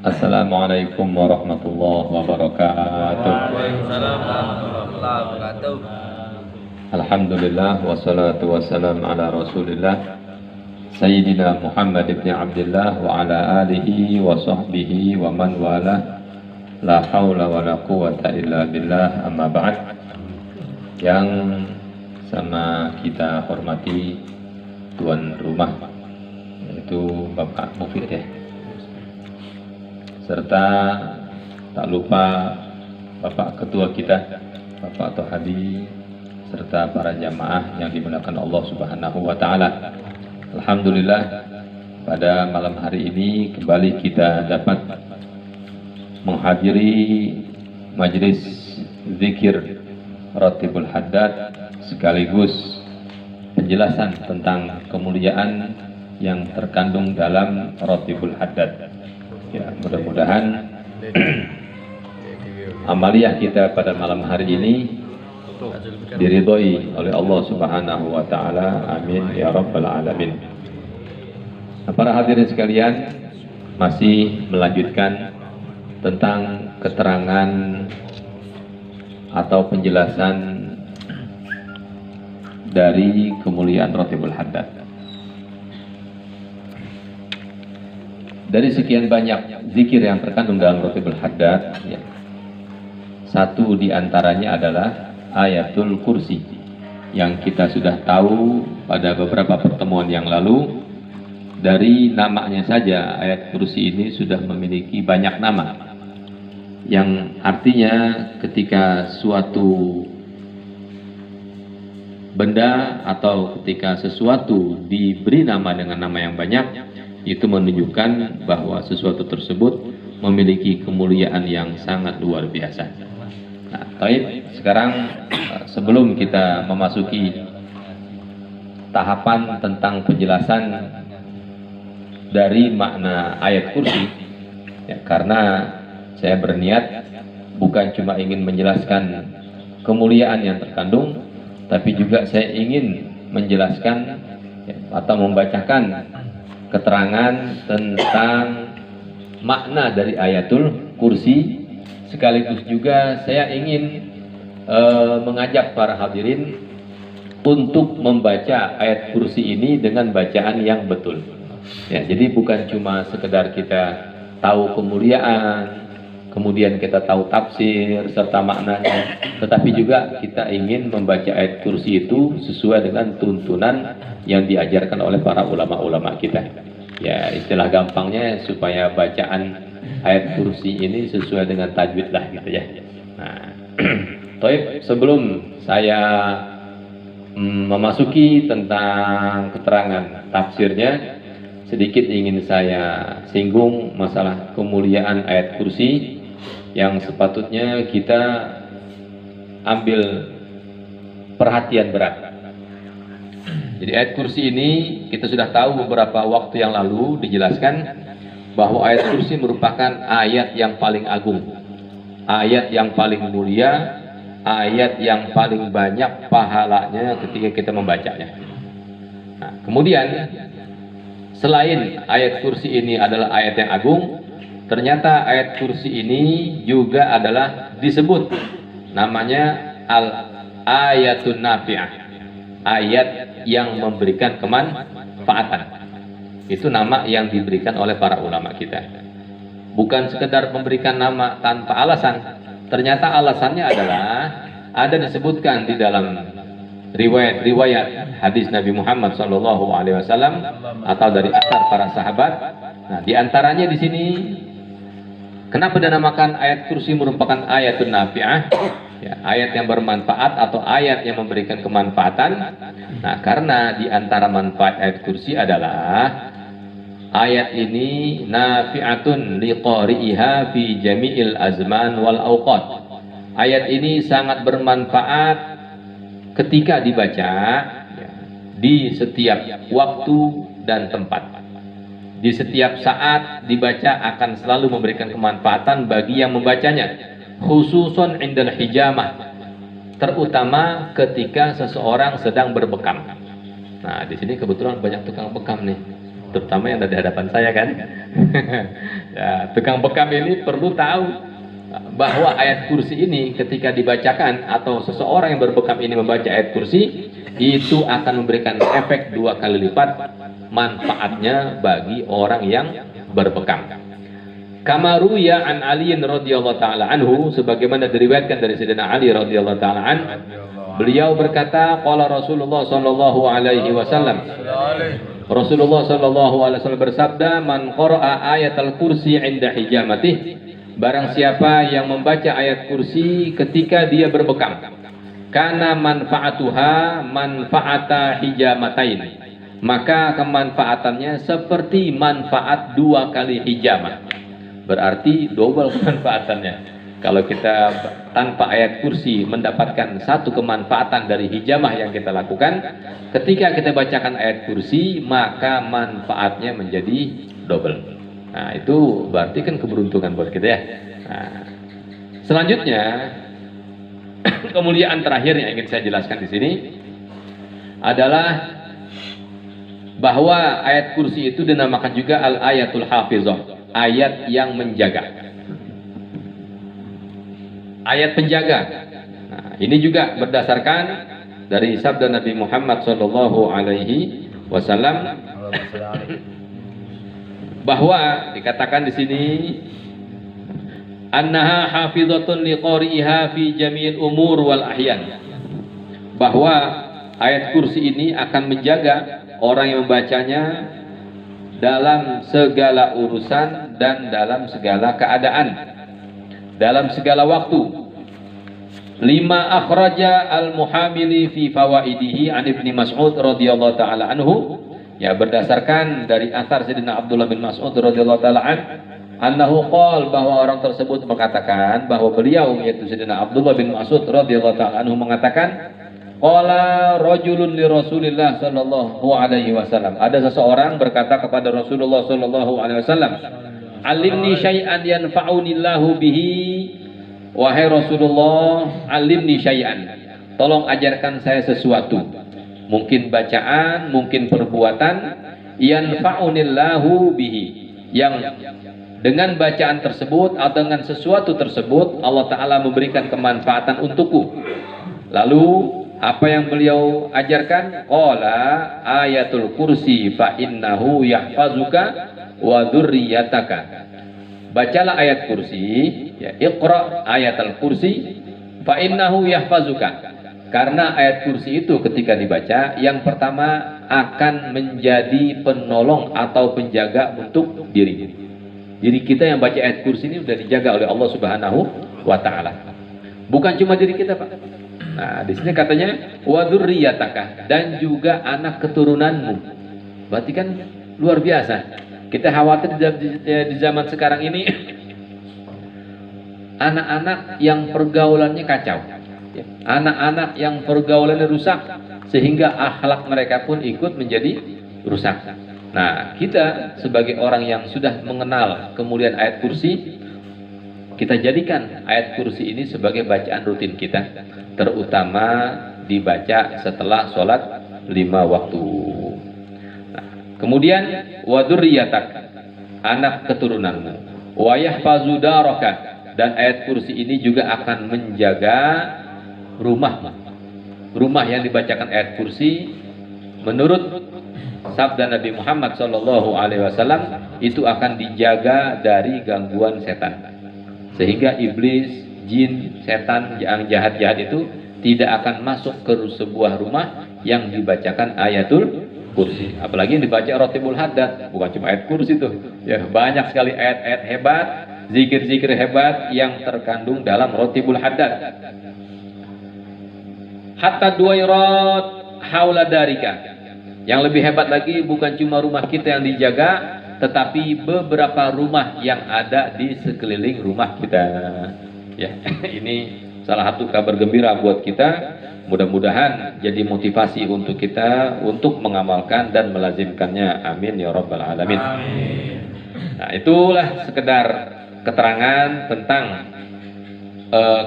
Assalamualaikum warahmatullahi wabarakatuh. Waalaikumsalam warahmatullahi wabarakatuh. Alhamdulillah wassalatu wassalam ala Rasulillah Sayyidina Muhammad ibn Abdullah wa ala alihi wa sahbihi wa man wala. La haula wa la quwata illa billah, amma ba'd. Yang sama kita hormati tuan rumah, yaitu Bapak Mufid ya, serta tak lupa Bapak Ketua kita, Bapak Tohadi, serta para jamaah yang dimuliakan Allah Subhanahu wa Ta'ala. Alhamdulillah, pada malam hari ini kembali kita dapat menghadiri majelis zikir Ratibul Haddad sekaligus penjelasan tentang kemuliaan yang terkandung dalam Ratibul Haddad. Ya, mudah-mudahan amaliyah kita pada malam hari ini diridhoi oleh Allah Subhanahu wa Ta'ala. Amin ya rabbal alamin. Nah, para hadirin sekalian, masih melanjutkan tentang keterangan atau penjelasan dari kemuliaan Ratibul Haddad. Dari sekian banyak zikir yang terkandung dalam Ratibul Haddad, ya, satu diantaranya adalah Ayatul Kursi, yang kita sudah tahu pada beberapa pertemuan yang lalu. Dari namanya saja, ayat kursi ini sudah memiliki banyak nama, yang artinya ketika suatu benda atau ketika sesuatu diberi nama dengan nama yang banyak, itu menunjukkan bahwa sesuatu tersebut memiliki kemuliaan yang sangat luar biasa. Nah, baik, sekarang sebelum kita memasuki tahapan tentang penjelasan dari makna ayat kursi, ya, karena saya berniat bukan cuma ingin menjelaskan kemuliaan yang terkandung, tapi juga saya ingin menjelaskan, ya, atau membacakan keterangan tentang makna dari ayatul kursi. Sekaligus juga saya ingin mengajak para hadirin untuk membaca ayat kursi ini dengan bacaan yang betul. Ya, jadi bukan cuma sekedar kita tahu kemuliaan, kemudian kita tahu tafsir serta maknanya, tetapi juga kita ingin membaca ayat kursi itu sesuai dengan tuntunan yang diajarkan oleh para ulama-ulama kita. Ya, istilah gampangnya supaya bacaan ayat kursi ini sesuai dengan tajwid lah gitu ya. Nah, Toib, sebelum saya memasuki tentang keterangan tafsirnya, sedikit ingin saya singgung masalah kemuliaan ayat kursi yang sepatutnya kita ambil perhatian berat. Jadi ayat kursi ini kita sudah tahu beberapa waktu yang lalu dijelaskan bahwa ayat kursi merupakan ayat yang paling agung, ayat yang paling mulia, ayat yang paling banyak pahalanya ketika kita membacanya. Nah, kemudian selain ayat kursi ini adalah ayat yang agung, ternyata ayat kursi ini juga adalah disebut namanya al-ayatun nafi'ah, ayat yang memberikan kemanfaatan. Itu nama yang diberikan oleh para ulama kita. Bukan sekedar memberikan nama tanpa alasan. Ternyata alasannya adalah ada disebutkan di dalam riwayat hadis Nabi Muhammad SAW atau dari asar para sahabat. Nah, diantaranya di sini, kenapa dinamakan ayat kursi merupakan ayatun nafi'ah, ya, ayat yang bermanfaat atau ayat yang memberikan kemanfaatan. Nah, karena diantara manfaat ayat kursi adalah ayat ini nafi'atun liqari'iha fi jami'il azman wal awqat. Ayat ini sangat bermanfaat ketika dibaca, ya, di setiap waktu dan tempat. Di setiap saat dibaca akan selalu memberikan kemanfaatan bagi yang membacanya, khususon indal hijamah, terutama ketika seseorang sedang berbekam. Nah, di sini kebetulan banyak tukang bekam nih. terutama yang ada di hadapan saya kan. Ya, tukang bekam ini perlu tahu bahwa ayat kursi ini ketika dibacakan atau seseorang yang berbekam ini membaca ayat kursi, itu akan memberikan efek 2 kali lipat manfaatnya bagi orang yang berbekam. Kamaru ya an Ali radhiyallahu taala anhu, sebagaimana diriwayatkan dari Sayyidina Ali radhiyallahu taala an, beliau berkata, qala Rasulullah sallallahu alaihi wasallam, Rasulullah sallallahu alaihi wasallam bersabda, man qara'a ayatal kursi 'inda hijamatih, barang siapa yang membaca ayat kursi ketika dia berbekam, kana manfaatuha manfaata hijamatain, maka kemanfaatannya seperti manfaat 2 kali hijamah. Berarti double kemanfaatannya. Kalau kita tanpa ayat kursi mendapatkan satu kemanfaatan dari hijamah yang kita lakukan, ketika kita bacakan ayat kursi maka manfaatnya menjadi double. Nah, itu berarti kan keberuntungan buat kita ya. Nah, selanjutnya kemuliaan terakhir yang ingin saya jelaskan di sini adalah bahwa ayat kursi itu dinamakan juga al-ayatul hafizah, ayat yang menjaga, ayat penjaga. Nah, ini juga berdasarkan dari sabda Nabi Muhammad sallallahu alaihi wasallam bahwa dikatakan di sini annaha hafizatun liqari'iha fi jami'il umur wal ahyan, bahwa ayat kursi ini akan menjaga orang yang membacanya dalam segala urusan dan dalam segala keadaan, dalam segala waktu. Lima akhraja al-muhamili fi fawaidihi an Ibni Mas'ud radhiyallahu taala anhu, ya berdasarkan dari athar Sayyidina Abdullah bin Mas'ud radhiyallahu taala annahu qol, bahwa orang tersebut mengatakan, bahwa beliau yaitu Sayyidina Abdullah bin Mas'ud radhiyallahu taala anhu mengatakan, qala rajulun li Rasulillah sallallahu alaihi wasallam, ada seseorang berkata kepada Rasulullah sallallahu alaihi wasallam, alimni syai'an yanfa'unillahu bihi, wahai Rasulullah, alimni syai'an, tolong ajarkan saya sesuatu, mungkin bacaan, mungkin perbuatan, yanfa'unillahu bihi, yang dengan bacaan tersebut atau dengan sesuatu tersebut Allah Ta'ala memberikan kemanfaatan untukku. Lalu apa yang beliau ajarkan? Qala ayatul kursi fa innahu yahfazuka wa dzurriyyataka. Bacalah ayat kursi, ya, Iqra ayatul kursi fa innahu yahfazuka. Karena ayat kursi itu ketika dibaca, yang pertama akan menjadi penolong atau penjaga untuk diri. Jadi kita yang baca ayat kursi ini sudah dijaga oleh Allah Subhanahu wa taala. Bukan cuma diri kita, Pak. Nah, di sini katanya wa dzurriyyataka, dan juga anak keturunanmu. Berarti kan luar biasa. Kita khawatir di zaman sekarang ini anak-anak yang pergaulannya kacau. Anak-anak yang pergaulannya rusak sehingga akhlak mereka pun ikut menjadi rusak. Nah, kita sebagai orang yang sudah mengenal kemuliaan ayat kursi, kita jadikan ayat kursi ini sebagai bacaan rutin kita, terutama dibaca setelah sholat 5 waktu. Nah, kemudian wa dzurriyyatak, anak keturunanmu, wa yahfazu daraka, dan ayat kursi ini juga akan menjaga rumahmu. Rumah yang dibacakan ayat kursi, menurut sabda Nabi Muhammad sallallahu alaihi wasallam, itu akan dijaga dari gangguan setan, sehingga iblis, jin, setan yang jahat-jahat itu tidak akan masuk ke sebuah rumah yang dibacakan ayatul kursi. Apalagi yang dibaca Ratibul Haddad, bukan cuma ayat kursi tuh, ya banyak sekali ayat-ayat hebat, zikir-zikir hebat yang terkandung dalam Ratibul Haddad. Hatta duairat haula darika. Yang lebih hebat lagi, bukan cuma rumah kita yang dijaga, tetapi beberapa rumah yang ada di sekeliling rumah kita. Ya, ini salah satu kabar gembira buat kita. Mudah-mudahan jadi motivasi untuk kita untuk mengamalkan dan melazimkannya. Amin ya rabbal alamin. Amin. Nah, itulah sekedar keterangan tentang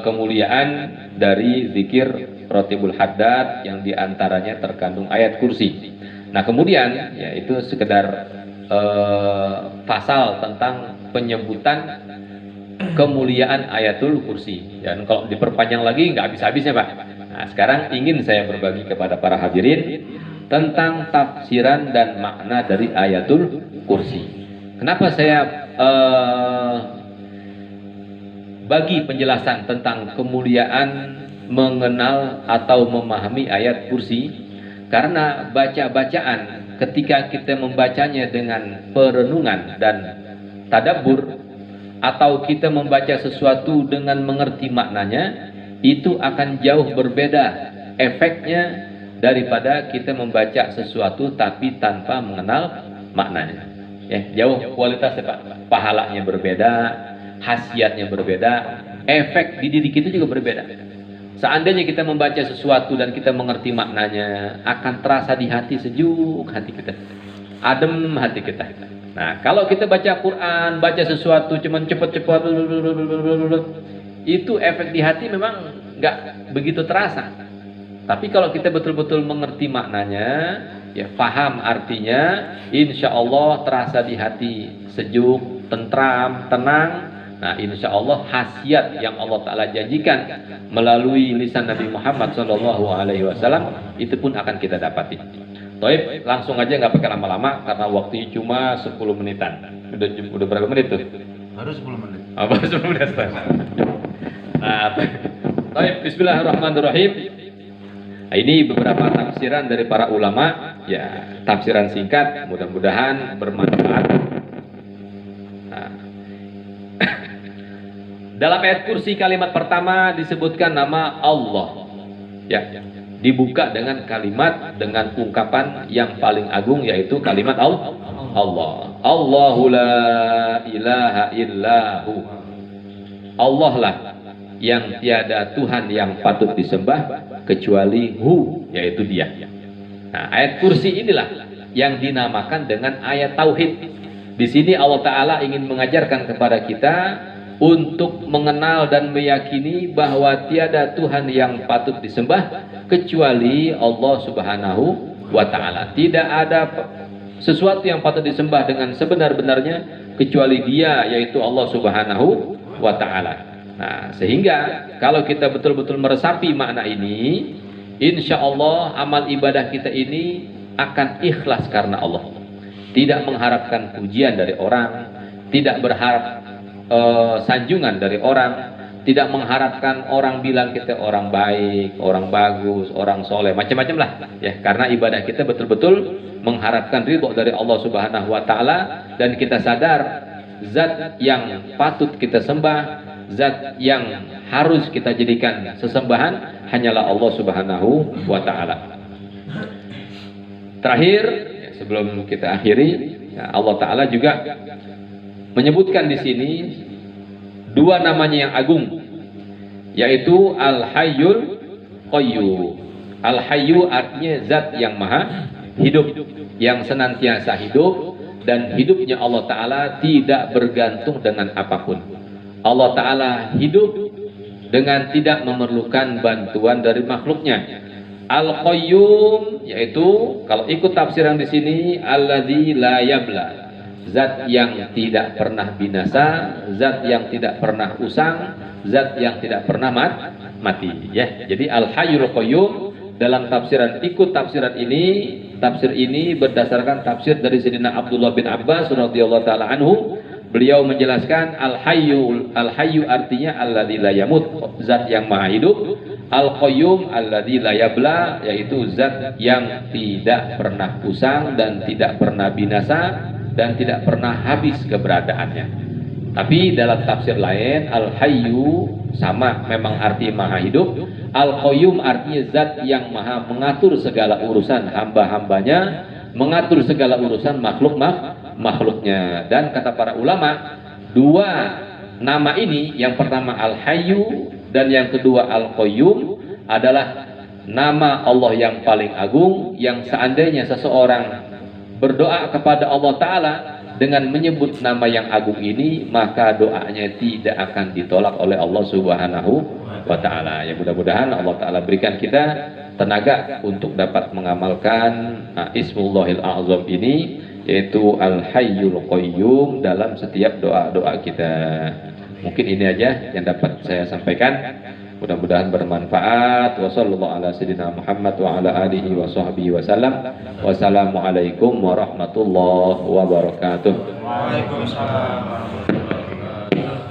kemuliaan dari zikir Ratibul Haddad yang diantaranya terkandung ayat kursi. Nah, kemudian ya itu sekedar pasal tentang penyebutan kemuliaan Ayatul Kursi. Dan kalau diperpanjang lagi nggak habis-habisnya Pak. Nah, sekarang ingin saya berbagi kepada para hadirin tentang tafsiran dan makna dari Ayatul Kursi. Kenapa saya bagi penjelasan tentang kemuliaan mengenal atau memahami ayat kursi? Karena bacaan ketika kita membacanya dengan perenungan dan tadabbur, atau kita membaca sesuatu dengan mengerti maknanya, itu akan jauh berbeda efeknya daripada kita membaca sesuatu tapi tanpa mengenal maknanya. Ya, jauh kualitasnya Pak. Pahalanya berbeda, khasiatnya berbeda, efek di diri kita juga berbeda. Seandainya kita membaca sesuatu dan kita mengerti maknanya, akan terasa di hati, sejuk hati kita, adem hati kita. Nah, kalau kita baca Quran, baca sesuatu cuman cepat-cepat, itu efek di hati memang nggak begitu terasa. Tapi kalau kita betul-betul mengerti maknanya, ya paham artinya, insya Allah terasa di hati, sejuk, tentram, tenang. Nah, insya Allah khasiat yang Allah Ta'ala janjikan melalui lisan Nabi Muhammad SAW itu pun akan kita dapati. Taib, langsung aja nggak pakai lama-lama karena waktunya cuma 10 menitan. Udah berapa menit tuh? Harus 10 menit. Oh, baru 10 menit. Nah, taib, bismillahirrahmanirrahim. Nah, ini beberapa tafsiran dari para ulama, ya tafsiran singkat, mudah-mudahan bermanfaat. Nah, dalam ayat kursi kalimat pertama disebutkan nama Allah. Ya, dibuka dengan kalimat dengan ungkapan yang paling agung yaitu kalimat Allah. Allahu la ilaha illahu. Allah lah yang tiada Tuhan yang patut disembah kecuali Hu, yaitu Dia. Nah, ayat kursi inilah yang dinamakan dengan ayat tauhid. Di sini Allah Ta'ala ingin mengajarkan kepada kita untuk mengenal dan meyakini bahwa tiada Tuhan yang patut disembah kecuali Allah Subhanahu wa Ta'ala. Tidak ada sesuatu yang patut disembah dengan sebenar-benarnya kecuali Dia, yaitu Allah Subhanahu wa Ta'ala. Nah, sehingga kalau kita betul-betul meresapi makna ini, insya Allah amal ibadah kita ini akan ikhlas karena Allah. Tidak mengharapkan pujian dari orang, tidak berharap sanjungan dari orang, tidak mengharapkan orang bilang kita orang baik, orang bagus, orang soleh, macam-macam lah ya, karena ibadah kita betul-betul mengharapkan ridho dari Allah Subhanahu wa Ta'ala, dan kita sadar zat yang patut kita sembah, zat yang harus kita jadikan sesembahan hanyalah Allah Subhanahu wa Ta'ala. Terakhir, sebelum kita akhiri, ya, Allah Ta'ala juga menyebutkan di sini dua namanya yang agung, yaitu Al-Hayyul Qayyum. Al-Hayyu artinya zat yang maha hidup, yang senantiasa hidup, dan hidupnya Allah Ta'ala tidak bergantung dengan apapun. Allah Ta'ala hidup dengan tidak memerlukan bantuan dari makhluknya. Al-Qayyum yaitu kalau ikut tafsiran di sini alladzi la yabla, zat yang tidak pernah binasa, zat yang tidak pernah usang, zat yang tidak pernah mati ya. Jadi Al-Hayyul Qayyum dalam tafsiran, ikut tafsiran ini, tafsir ini berdasarkan tafsir dari Sayyidina Abdullah bin Abbas radhiyallahu taala anhu. Beliau menjelaskan Al-Hayyu artinya alladzi la yamut, zat yang maha hidup. Al-Qayyum alladzi la yabla, yaitu zat yang tidak pernah usang dan tidak pernah binasa dan tidak pernah habis keberadaannya. Tapi dalam tafsir lain Al-Hayyu sama memang arti maha hidup. Al-Qayyum artinya zat yang maha mengatur segala urusan hamba-hambanya, mengatur segala urusan makhluknya. Dan kata para ulama, dua nama ini, yang pertama Al-Hayyu dan yang kedua Al-Qayyum, adalah nama Allah yang paling agung, yang seandainya seseorang berdoa kepada Allah Ta'ala dengan menyebut nama yang agung ini, maka doanya tidak akan ditolak oleh Allah Subhanahu wa Ta'ala. Ya, mudah-mudahan Allah Ta'ala berikan kita tenaga untuk dapat mengamalkan Ismullahil A'zam ini, yaitu Al-Hayyul Qayyum dalam setiap doa-doa kita. Mungkin ini aja yang dapat saya sampaikan. Mudah-mudahan bermanfaat. Wassallallahu ala sayyidina Muhammad wa ala alihi wa sahbihi wasallam. Wassalamualaikum warahmatullahi wabarakatuh. Waalaikumsalam.